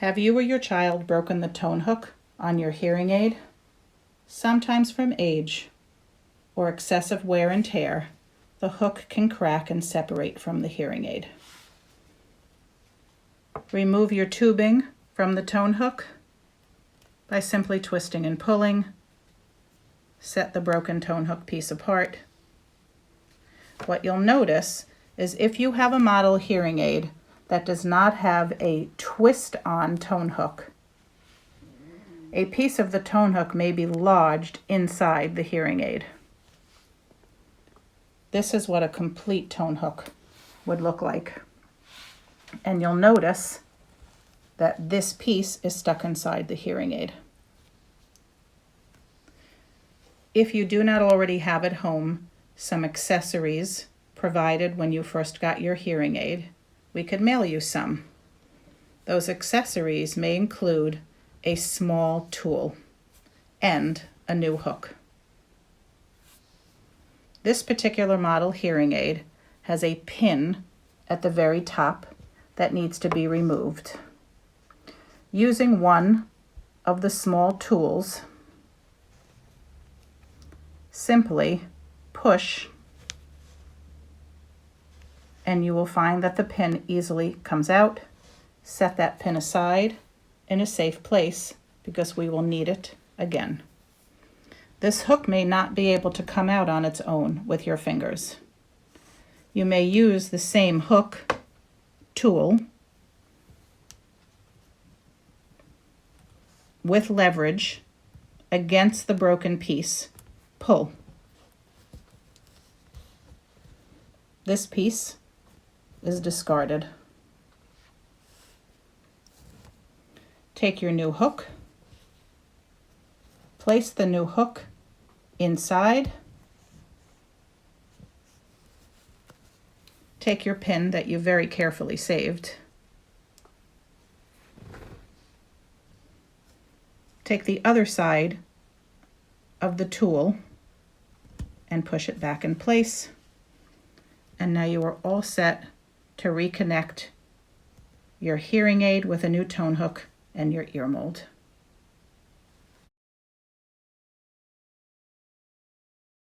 Have you or your child broken the tone hook on your hearing aid? Sometimes from age or excessive wear and tear, the hook can crack and separate from the hearing aid. Remove your tubing from the tone hook by simply twisting and pulling. Set the broken tone hook piece apart. What you'll notice is if you have a model hearing aid that does not have a twist-on tone hook, a piece of the tone hook may be lodged inside the hearing aid. This is what a complete tone hook would look like. And you'll notice that this piece is stuck inside the hearing aid. If you do not already have at home some accessories provided when you first got your hearing aid, we could mail you some. Those accessories may include a small tool and a new hook. This particular model hearing aid has a pin at the very top that needs to be removed. Using one of the small tools, simply push and you will find that the pin easily comes out. Set that pin aside in a safe place because we will need it again. This hook may not be able to come out on its own with your fingers. You may use the same hook tool with leverage against the broken piece. Pull. This piece is discarded. Take your new hook, place the new hook inside, take your pin that you very carefully saved, take the other side of the tool and push it back in place, and now you are all set to reconnect your hearing aid with a new tone hook and your ear mold.